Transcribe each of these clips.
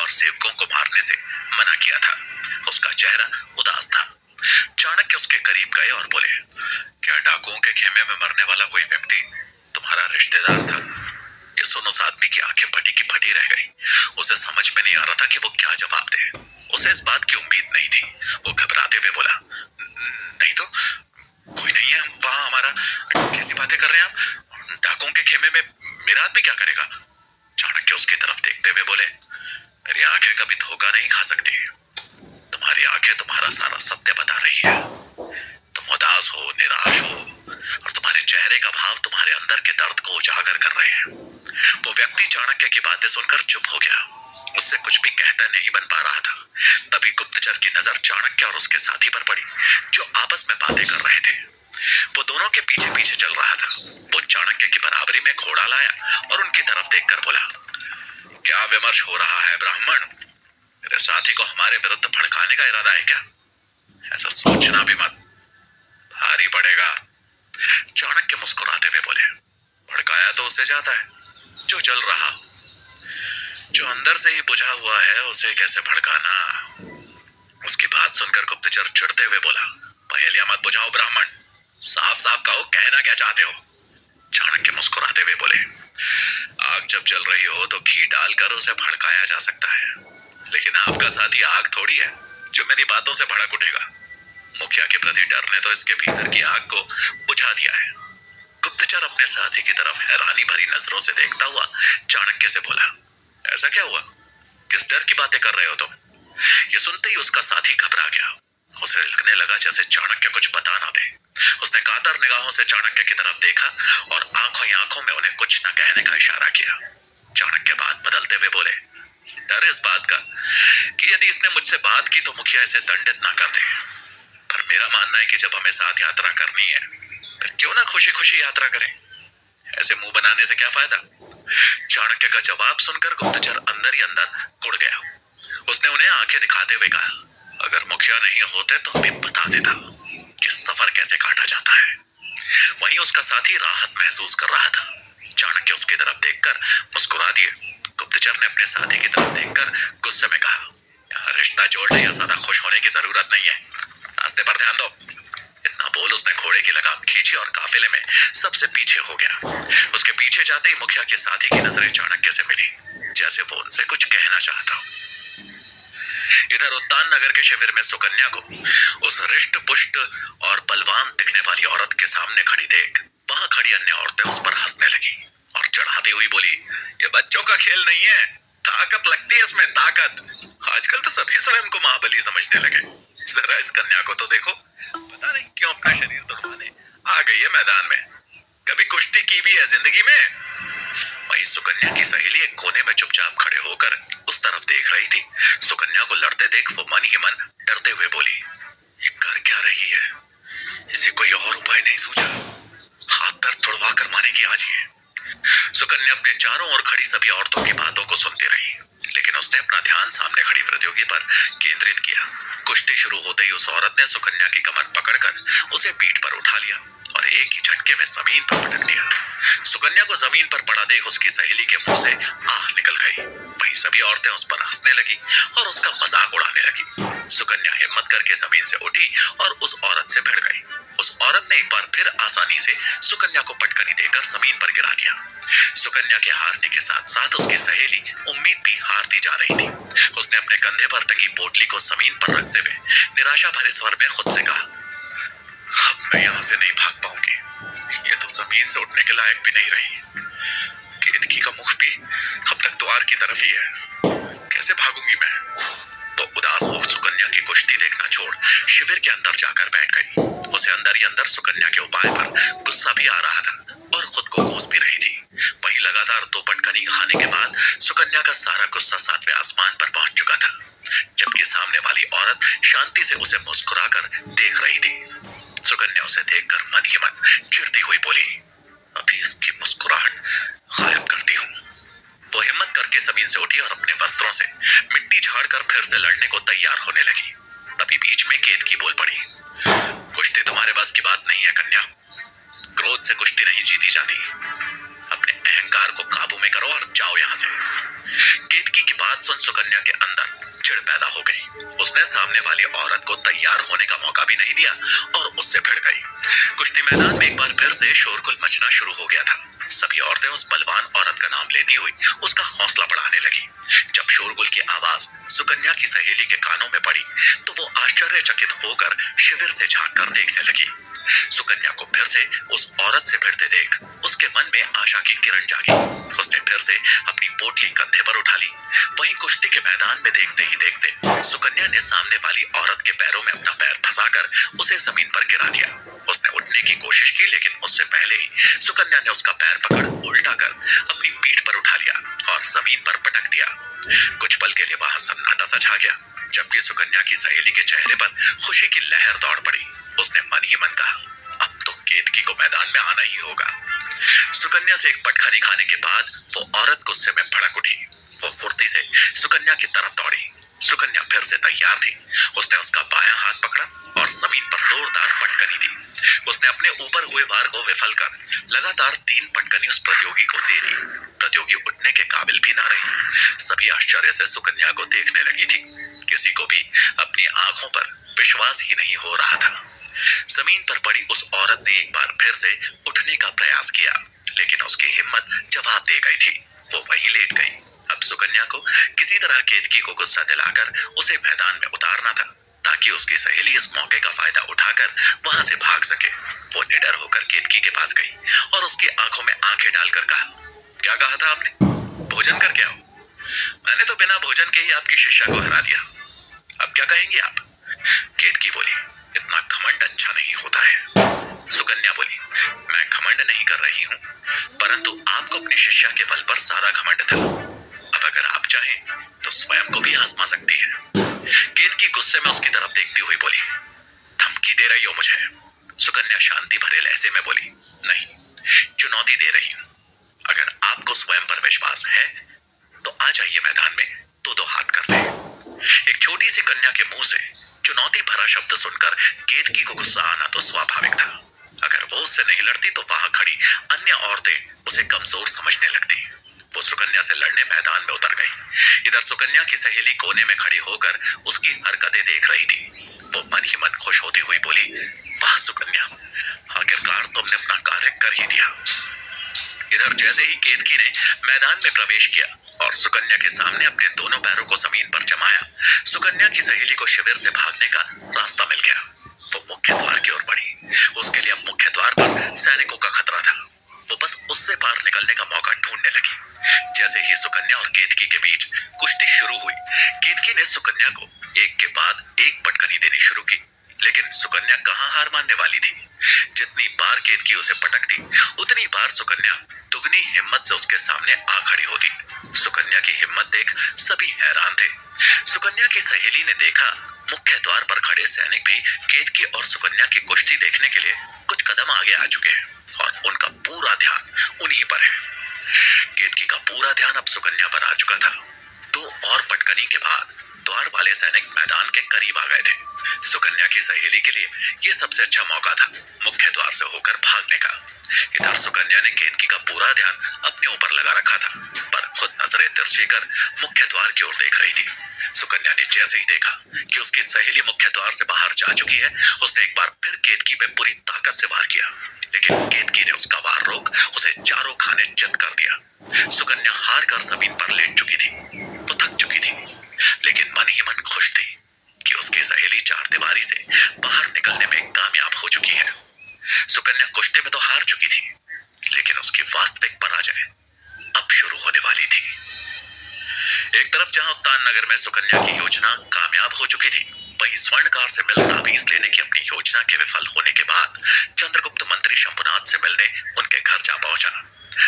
और सेवकों को मारने से मना किया था। उसका चेहरा उदास था। चाणक्य उसके करीब गए और बोले, क्या डाकुओं के खेमे में मरने वाला कोई व्यक्ति तुम्हारा रिश्तेदार था? ये सुन उस आदमी की आंखें फटी की फटी रह गई। उसे समझ में नहीं आ रहा था कि वो क्या जवाब दे। उसे इस बात की उम्मीद नहीं थी। वो घबराते हुए बोला, नहीं तो कोई नहीं है वहां हमारा। कैसी बातें कर रहे हैं आप? डाकुओं के खेमे में मेरा आदमी क्या करेगा? चाणक्य उसकी तरफ देखते हुए बोले, मेरी आंखें कभी धोखा नहीं खा सकती। तुम्हारी आंखें तुम्हारा सारा सत्य बता रही है। तुम उदास हो, निराश हो और तुम्हारे चेहरे का भाव तुम्हारे अंदर के दर्द को उजागर कर रहे हैं। वो व्यक्ति चाणक्य की बातें सुनकर चुप हो गया। उससे कुछ भी कहता नहीं बन पा रहा था। तभी गुप्तचर की नजर चाणक्य और उसके साथी पर पड़ी, जो आपस में बातें कर रहे थे। वो दोनों के पीछे पीछे चल रहा था। वो चाणक्य की बराबरी में घोड़ा लाया और उनकी तरफ देखकर बोला, क्या विमर्श हो रहा है ब्राह्मण? मेरे साथी को हमारे विरुद्ध भड़काने का इरादा है क्या? ऐसा सोचना भी मत, भारी पड़ेगा। चाणक्य मुस्कुराते हुए बोले, भड़काया तो उसे जाता है जो जल रहा, जो अंदर से ही बुझा हुआ है उसे कैसे भड़काना? उसकी बात सुनकर गुप्तचर चिढ़ते हुए बोला, पहेलियां मत बुझाओ ब्राह्मण, साफ साफ कहो, कहना क्या चाहते हो? चाणक्य मुस्कुराते हुए बोले, आग जब जल रही हो तो घी डालकर उसे भड़काया जा सकता है, लेकिन आपका साथी आग थोड़ी है जो मेरी बातों से भड़क उठेगा। मुखिया के प्रति डर ने तो इसके भीतर की आग को बुझा दिया है। गुप्तचर अपने साथी की तरफ हैरानी भरी नजरों से देखता हुआ चाणक्य से बोला, ऐसा क्या हुआ? किस डर की बातें कर रहे हो तुम? ये सुनते ही उसका साथी घबरा गया। उसे लगने लगा जैसे चाणक्य कुछ बता ना दे। उसने कातर निगाहों से चाणक्य की तरफ देखा और आंखों ही आंखों में उन्हें कुछ न कहने का इशारा किया। चाणक्य बात बदलते हुए बोले, डर इस बात का कि यदि इसने मुझसे बात की तो मुखिया इसे दंडित ना कर दे। पर मेरा मानना है कि जब हमें साथ यात्रा करनी है फिर क्यों ना खुशी खुशी यात्रा करें। ऐसे मुंह बनाने से क्या फायदा? चाणक्य का जवाब सुनकर गुप्तचर अंदर ही अंदर कुड़ गया। उसने उन्हें आंखें दिखाते हुए कहा, अगर मुखिया नहीं होते तो हमें बता देता कि सफर कैसे काटा जाता है। वहीं उसका साथी राहत महसूस कर रहा था। चाणक्य उसकी तरफ देखकर मुस्कुरा दिए। गुप्तचर ने अपने साथी की तरफ देखकर गुस्से में कहा, यहाँ रिश्ता जोड़ने या ज्यादा खुश होने की जरूरत नहीं है, रास्ते पर ध्यान दो। इतना बोल उसने घोड़े की लगाम खींची और काफिले में सबसे पीछे हो गया। उसके पीछे जाते ही मुखिया के साथी की नजरें चाणक्य से मिली, जैसे वो उनसे कुछ कहना चाहता हो। इधर उद्यान नगर के शिविर में सुकन्या को उस रिष्ट पुष्ट और बलवान दिखने वाली औरत के सामने खड़ी देख वहां खड़ी अन्य औरतें उस पर हंसने लगी और चढ़ाती हुई बोली, ये बच्चों का खेल नहीं है, ताकत लगती है इसमें, ताकत। आजकल तो सभी स्वयं को महाबली समझने लगे। जरा इस कन्या को तो देखो, पता नहीं क्यों अपना शरीर तुड़वाने आ गई है मैदान में। कभी कुश्ती की भी है जिंदगी में? वहीं सुकन्या की सहेली एक कोने में चुपचाप खड़े होकर उस तरफ देख रही थी। सुकन्या को लड़ते देख वो मन ही मन डरते हुए बोली, ये कर क्या रही है? इसे कोई और उपाय नहीं सूझा? हाथ पैर तुड़वा कर मानेगी आज ये। सुकन्या अपने चारों ओर खड़ी सभी औरतों की बातों को सुनती रही, लेकिन उसने अपना ध्यान सामने खड़ी प्रतियोगी पर केंद्रित किया। कुश्ती शुरू होते ही उस औरत ने सुकन्या की कमर पकड़कर उसे पीठ पर उठा लिया और एक ही झटके में जमीन पर पटक दिया। सुकन्या को जमीन पर पड़ा देख उसकी सहेली के मुंह से आह निकल गई। वहीं सभी औरतें उस पर हंसने लगी और उसका मजाक उड़ाने लगी। सुकन्या हिम्मत करके जमीन से उठी और उस औरत से भिड़ गई। उस औरत ने एक बार फिर आसानी से सुकन्या को पटकनी देकर जमीन पर गिरा दिया। सुकन्या के हारने के साथ साथ उसकी सहेली उम्मीद भी हारती जा रही थी। उसने अपने कंधे पर टंगी पोटली को जमीन पर रखते हुए निराशा भरे स्वर में खुद से कहा, अब मैं यहाँ से नहीं भाग पाऊंगी, ये तो जमीन से उठने के लायक भी नहीं रही। केतकी का मुख भी अब तक द्वार की तरफ ही है, कैसे भागूंगी मैं? तो उदास हो सुकन्या की कुश्ती देखना छोड़ शिविर के अंदर जाकर बैठ गई। उसे अंदर ही अंदर सुकन्या के उपाय पर गुस्सा भी आ रहा था और खुद को कोस भी रही थी। वहीं लगातार 2 पटकनी खाने के बाद सुकन्या का सारा गुस्सा 7वें आसमान पर पहुंच चुका था, जबकि सामने वाली औरत शांति से उसे मुस्कुराकर देख रही थी। सुकन्या उसे देखकर मन ही मन चिढ़ती हुई बोली, अभी इसकी मुस्कुराहट गायब करती हूँ। वो हिम्मत करके जमीन से उठी और अपने वस्त्रों से मिट्टी झाड़कर फिर से लड़ने को तैयार होने लगी। तभी बीच में केतकी बोल पड़ी, कुश्ती तुम्हारे बस की बात नहीं है कन्या, क्रोध से कुश्ती नहीं जीती जाती। अपने अहंकार को काबू में करो और जाओ यहाँ से। केतकी की बात सुन सुकन्या के अंदर चिढ़ पैदा हो गई। उसने सामने वाली औरत को तैयार होने का मौका भी नहीं दिया और उससे भिड़ गई। कुश्ती मैदान में एक बार फिर से शोरगुल मचना शुरू हो गया था। सभी औरतें उस बलवान औरत का नाम लेती हुई उसका हौसला बढ़ाने लगी। जब शोरगुल की आवाज सुकन्या की सहेली के कानों में पड़ी तो वो आश्चर्यचकित होकर शिविर से झांककर देखने लगी। सुकन्या को फिर से उस औरत से भिड़ते देख उसके मन में आशा की किरण जागी। उसने फिर से अपनी पोटली कंधे पर उठा ली। वहीं कुश्ती के मैदान में देखते ही देखते सुकन्या ने सामने वाली औरत के पैरों में अपना पैर फंसाकर उसे जमीन पर गिरा दिया। उसने उठने की कोशिश की लेकिन उससे पहले ही सुकन्या ने उसका पैर पकड़ उल्टा कर अपनी पीठ पर उठा लिया और जमीन पर पटक दिया। कुछ पल के लिए वहां सन्नाटा सा छा गया, जबकि सुकन्या की सहेली के चेहरे पर खुशी की लहर दौड़ पड़ी। उसने मन ही मन कहा, अब तो केतकी को मैदान में आना ही होगा। सुकन्या से एक पटखनी खाने के बाद वो औरत गुस्से में भड़क उठी। वो फुर्ती से सुकन्या की तरफ दौड़ी। सुकन्या फिर से तैयार थी। उसने उसका बायां हाथ पकड़ा और जमीन पर जोरदार पटकनी दी। उसने अपने ऊपर हुए वार को विफल कर लगातार 3 पटकनी उस प्रतियोगी को दे दी। प्रतियोगी उठने के काबिल भी ना रही। सभी आश्चर्य से सुकन्या को देखने लगी थी। किसी को भी अपनी आंखों पर विश्वास ही नहीं हो रहा था। जमीन पर पड़ी उस औरत ने एक बार फिर से उठने का प्रयास किया, लेकिन उसकी हिम्मत जवाब दे गई थी। वो वहीं लेट गई। अब सुकन्या को किसी तरह केतकी को गुस्सा दिलाकर उसे मैदान में उतारना था, ताकि उसकी सहेली इस मौके का फायदा उठाकर वहां से भाग सके। वो निडर होकर केतकी के पास गई और उसकी आंखों में आंखें डालकर कहा, क्या कहा था आपने? भोजन करके आओ। मैंने तो बिना भोजन के ही आपकी शिष्या को हरा दिया। अब क्या कहेंगे आप? केतकी बोली, इतना घमंड अच्छा नहीं होता है। सुकन्या बोली, मैं घमंड नहीं कर रही हूँ, परंतु आपको अपनी शिष्या के बल पर सारा घमंड था। अब अगर आप चाहें तो स्वयं को भी आजमा सकती है। केतकी गुस्से में उसकी तरफ देखती हुई बोली, धमकी दे रही हो मुझे? सुकन्या शांति भरे लहजे में बोली, नहीं, चुनौती दे रही हूँ। अगर आपको स्वयं पर विश्वास है तो आ जाइए मैदान में, दो हाथ कर ले। एक छोटी सी कन्या के मुंह से चुनौती भरा शब्द सुनकर केतकी को गुस्सा आना तो स्वाभाविक था। अगर वो उससे नहीं लड़ती तो वहां खड़ी अन्य औरतें उसे कमजोर समझने लगती। वो सुकन्या से लड़ने मैदान में उतर गई। इधर सुकन्या की सहेली कोने में खड़ी होकर उसकी हरकतें देख रही थी। वो मन ही मन खुश होती हुई बोली, वाह सुकन्या, आखिरकार तुमने अपना कार्य कर ही दिया। इधर जैसे ही केतकी ने मैदान में प्रवेश किया और सुकन्या के सामने अपने दोनों पैरों को जमीन पर जमाया, सुकन्या की सहेली को शिविर से भागने का रास्ता मिल गया। वो मुख्य द्वार की ओर बढ़ी। उसके लिए अब मुख्य द्वार पर सैनिकों का खतरा था। वो बस उससे पार निकलने का मौका ढूंढने लगी। जैसे ही सुकन्या और केतकी के बीच कुश्ती शुरू हुई, केतकी ने सुकन्या को एक के बाद एक पटकनी देनी शुरू की, लेकिन सुकन्या कहाँ हार मानने वाली थी। जितनी बार केतकी उसे पटकती, उतनी बार सुकन्या दुगनी हिम्मत से उसके सामने आ खड़ी होती। सुकन्या की हिम्मत देख सभी हैरान थे। सुकन्या की सहेली ने देखा मुख्य द्वार पर खड़े सैनिक भी केतकी और सुकन्या की कुश्ती देखने के लिए कुछ कदम आगे आ चुके हैं और उनका पूरा ध्यान उन्हीं पर है। केतकी का पूरा ध्यान अब सुकन्या पर आ चुका था। 2 और पटकनी के बाद द्वार वाले सैनिक मैदान के करीब आ गए थे। सुकन्या की सहेली के लिए यह सबसे अच्छा मौका था मुख्य द्वार से होकर भागने का। इधर सुकन्या ने केतकी का पूरा ध्यान अपने ऊपर लगा रखा था, पर खुद नजरें तिरछी कर मुख्य द्वार की ओर देख रही थी। सुकन्या ने जैसे ही देखा कि उसकी सहेली मुख्य द्वार से बाहर जा चुकी है, उसने एक बार फिर केतकी पे पूरी ताकत से वार किया, लेकिन केतकी ने उसका वार रोक उसे चारों खाने चित कर दिया। सुकन्या हार कर जमीन पर लेट चुकी थी। वो थक चुकी थी, लेकिन मन ही मन खुश थी कि उसकी सहेली चार दीवारी से बाहर निकलने में कामयाब हो चुकी है। सुकन्या कुश्ती में तो हार चुकी थी, लेकिन उसकी वास्तविक पराजय अब शुरू होने वाली थी। एक तरफ जहां उत्तान नगर में सुकन्या की योजना कामयाब हो चुकी थी, वहीं स्वर्णकार से मिल ताबीज लेने की अपनी योजना के विफल होने के बाद चंद्रगुप्त मंत्री शंभुनाथ से मिलने उनके घर जा पहुंचा।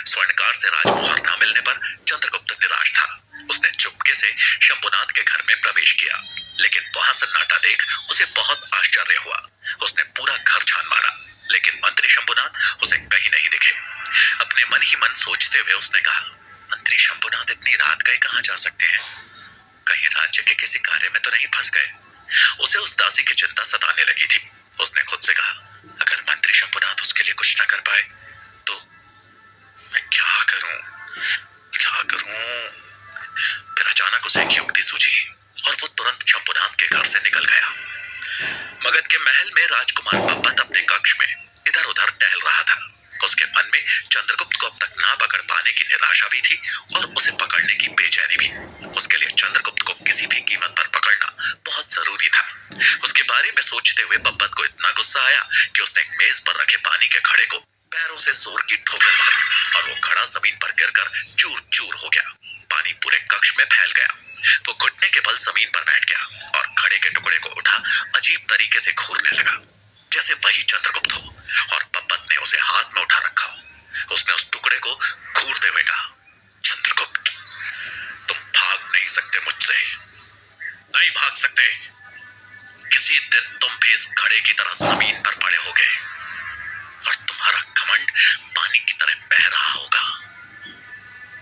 स्वर्णकार से राजमोहर न मिलने पर चंद्रगुप्त निराश था। उसने चुपके से शंभुनाथ के घर में प्रवेश किया, लेकिन वहां सन्नाटा देख उसे बहुत आश्चर्य हुआ। उसने पूरा घर छान मारा, लेकिन मंत्री शंभुनाथ उसे कहीं नहीं दिखे। अपने मन ही मन सोचते हुए उसने कहा, मंत्री शंभुनाथ इतनी रात गए कहाँ जा सकते हैं? कहीं राज्य के किसी कार्य में तो नहीं फंस गए? उसे उस दासी की चिंता सताने लगी थी। उसने खुद से कहा, अगर मंत्री शंभुनाथ उसके लिए कुछ न कर पाए तो मैं क्या करूं? फिर अचानक उसे एक युक्ति सूझी और वो तुरंत शंभुनाथ के घर से निकल गया। मगध के महल में राजकुमार पब्बत अपने कक्ष में इधर उधर टहल रहा था। उसके मन में चंद्रगुप्त को अब तक ना पकड़ पाने की निराशा भी थी और उसे पकड़ने की बेचैनी भी। उसके लिए चंद्रगुप्त को किसी भी कीमत पर पकड़ना बहुत जरूरी था। उसके बारे में सोचते हुए पब्बत को इतना गुस्सा आया कि उसने एक मेज पर रखे पानी के घड़े को पैरों से जोर की ठोकर मारी और वो घड़ा जमीन पर गिरकर चूर चूर हो गया। पानी पूरे कक्ष में फैल गया। वो घुटने के बल जमीन पर बैठ गया और घड़े के टुकड़े को उठा अजीब तरीके से घूरने लगा, जैसे वही चंद्रगुप्त हो और पब्बत ने उसे हाथ में उठा रखा हो। उसने उस टुकड़े को घूरते हुए कहा, चंद्रगुप्त, तुम भाग नहीं सकते मुझसे, नहीं भाग सकते। किसी दिन तुम भी इस घड़े की तरह जमीन पर पड़े होगे और तुम्हारा घमंड पानी की तरह बह रहा होगा।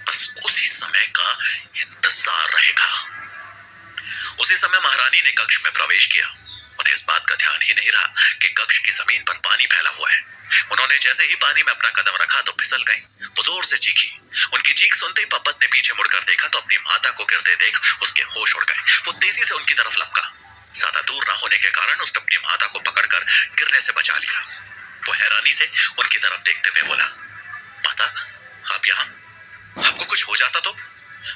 बस उसी समय का इंतजार रहेगा। उसी समय महारानी ने कक्ष में प्रवेश किया। उन्हें इस बात का ध्यान ही नहीं रहा कि कक्ष की जमीन पर पानी फैला हुआ है। उन्होंने जैसे ही पानी में अपना कदम रखा तो फिसल गई। वो जोर से चीखी। उनकी चीख सुनते ही पब्बत ने पीछे मुड़कर देखा तो अपनी माता को गिरते देख उसके होश उड़ गए। वो तेजी से उनकी तरफ लपका। ज्यादा दूर न होने के कारण उसने अपनी माता को पकड़कर गिरने से बचा लिया। वो हैरानी से उनकी तरफ देखते हुए बोला, माता, आप यहाँ? आपको कुछ हो जाता तो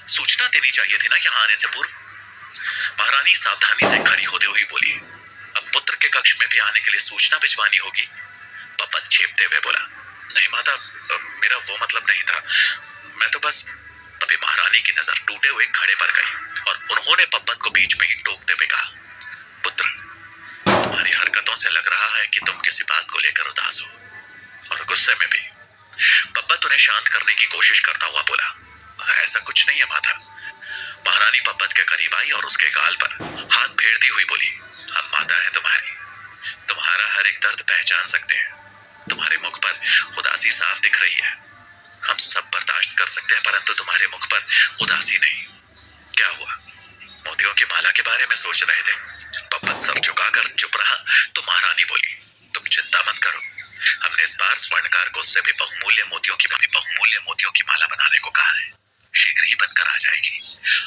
सूचना देनी चाहिए थी ना यहाँ आने से पूर्व। महारानी सावधानी से खड़ी होते हुए बोली, अब पुत्र के कक्ष में भी आने के लिए सूचना भिजवानी होगी। पब्बत छेपते हुए बोला, नहीं माता, मेरा वो मतलब नहीं था, मैं तो बस। तभी महारानी की नजर टूटे हुए घड़े पर गई और उन्होंने पब्बत को बीच में ही टोकते हुए कहा, पुत्र, तुम्हारी हरकतों से लग रहा है कि तुम किसी बात को लेकर उदास हो और गुस्से में भी। पब्बत उन्हें शांत करने की कोशिश करता हुआ बोला, ऐसा कुछ नहीं है माता। महारानी पब्बत के करीब आई और उसके गाल पर हाथ फेरती हुई बोली, हम माता है तुम्हारी, तुम्हारा हर एक दर्द पहचान सकते हैं। तुम्हारे मुख पर उदासी साफ दिख रही है। हम सब बर्दाश्त कर सकते हैं, परंतु तुम्हारे मुख पर उदासी नहीं। क्या हुआ? मोतियों की माला के बारे में सोच रहे थे? पब्बत सर झुकाकर चुप रहा तो महारानी बोली, तुम चिंता मत करो, हमने इस बार स्वर्णकार को उससे भी बहुमूल्य मोतियों की माला बनाने को कहा है। शीघ्र ही बनकर आ जाएगी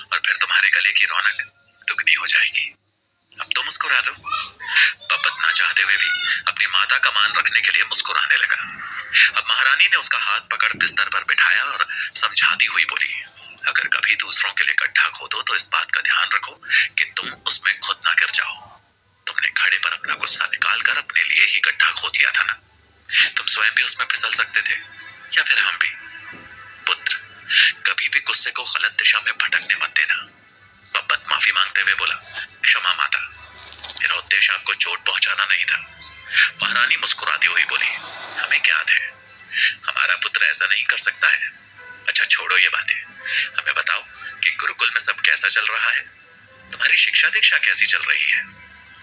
और फिर तुम्हारे गले की रौनक दुगनी हो जाएगी। अब तो मुस्कुरा दो। पब्बत ना चाहते हुए भी अपनी माता का मान रखने के लिए मुस्कुराने लगा। अब महारानी ने उसका हाथ पकड़ बिस्तर पर बिठाया और समझाती हुई बोली, अगर कभी दूसरों के लिए गड्ढा खोदो तो इस बात का ध्यान रखो कि तुम उसमें खुद ना गिर जाओ। तुमने घड़े पर अपना गुस्सा निकालकर अपने लिए ही गड्ढा खोद दिया था ना। तुम स्वयं भी उसमें फिसल सकते थे या फिर हम भी। पुत्र, कभी भी गुस्से को गलत दिशा में भटकने मत देना। पब्बत माफी मांगते हुए बोला, क्षमा माता, मेरा उद्देश्य आपको चोट पहुंचाना नहीं था। महारानी मुस्कुराती हुई बोली, हमें ज्ञात है, हमारा पुत्र ऐसा नहीं कर सकता है। अच्छा छोड़ो ये बातें, हमें बताओ कि गुरुकुल में सब कैसा चल रहा है? तुम्हारी शिक्षा दीक्षा कैसी चल रही है?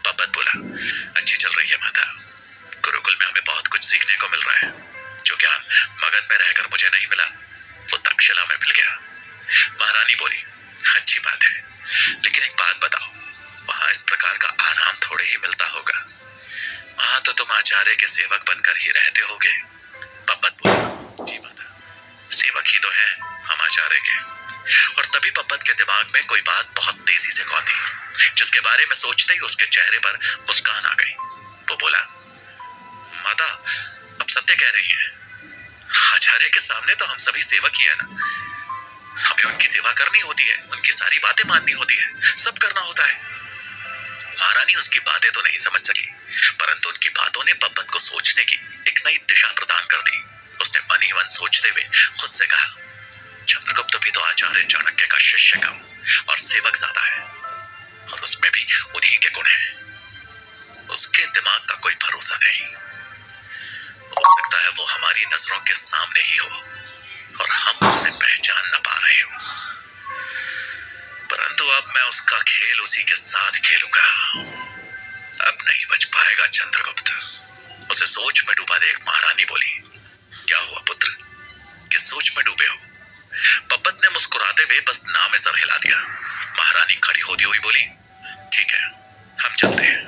पब्बत बोला, अच्छी चल रही है माता। गुरुकुल में हमें बहुत कुछ सीखने को मिल रहा है। जो ज्ञान मगध में रहकर मुझे नहीं मिला वो तक्षशिला में मिल गया। महारानी बोली, अच्छी बात है, लेकिन एक बात बताओ, वहां इस प्रकार का आराम थोड़े ही मिलता होगा। वहां तो तुम आचार्य के सेवक बनकर ही रहते होगे। पब्बत बोला, जी माता, सेवक ही तो है हम आचार्य के। और तभी पब्बत के दिमाग में कोई बात बहुत तेजी से कौंधी, जिसके बारे में सोचते ही उसके चेहरे पर मुस्कान आ गई। वो बोला, माता, अब सत्य कह रही हैं। आचार्य के सामने तो हम सभी सेवक ही है ना। हमें उनकी सेवा करनी होती है, उनकी सारी बातें माननी होती है, सब करना होता है। महारानी उसकी बातें तो नहीं समझ सकी, परंतु उनकी बातों ने पब्बत को सोचने की एक नई दिशा प्रदान कर दी। उसने मन ही मन सोचते हुए खुद से कहा, चंद्रगुप्त भी तो आचार्य चाणक्य का शिष्य कम और सेवक ज्यादा है, और उसमें भी उन्हीं के गुण हैं। उसके दिमाग का कोई भरोसा नहीं। हो सकता है वो हमारी नजरों के सामने ही हो और हम उसे पहचान न पा रहे हो, परंतु अब मैं उसका खेल उसी के साथ खेलूंगा। अब नहीं बच पाएगा चंद्रगुप्त। उसे सोच में डूबा देख महारानी बोली, क्या हुआ पुत्र, किस सोच में डूबे हो? पब्बत ने मुस्कुराते हुए बस नाम में सर हिला दिया। महारानी खड़ी होती हुई बोली, ठीक है, हम चलते हैं।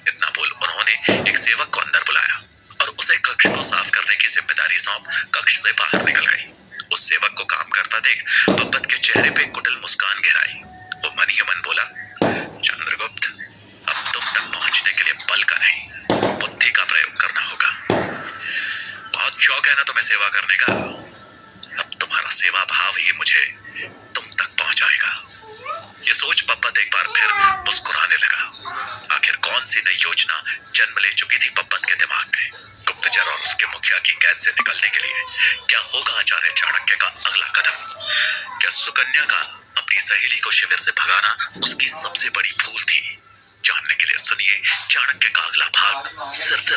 इतना बोल उन्होंने एक सेवक को अंदर बुलाया और उसे कक्ष को साफ करने की जिम्मेदारी सौंप कक्ष से बाहर निकल गई। उस सेवक को काम करता देख पब्बत के चेहरे पे कुटिल मन ही मन बोला, चंद्रगुप्त, अब तुम तक पहुंचने के लिए बल का नहीं, बुद्धि का प्रयोग करना होगा। बहुत शौक है ना तुम्हें सेवा करने का, अब तुम्हारा सेवा भाव ही मुझे तुम तक पहुंचाएगा। ये सोच पप्पत एक बार फिर मुस्कुराने लगा। आखिर कौन सी नई योजना जन्म ले चुकी थी पप्पत के दिमाग में। गुप्तचर और उसके मुखिया की कैद से निकलने के लिए क्या होगा आचार्य चाणक्य का अगला कदम? क्या सुकन्या का अपनी सहेली को शिविर से भगाना उसकी सबसे बड़ी भूल थी? जानने के लिए सुनिए चाणक्य का अगला भाग सिर्फ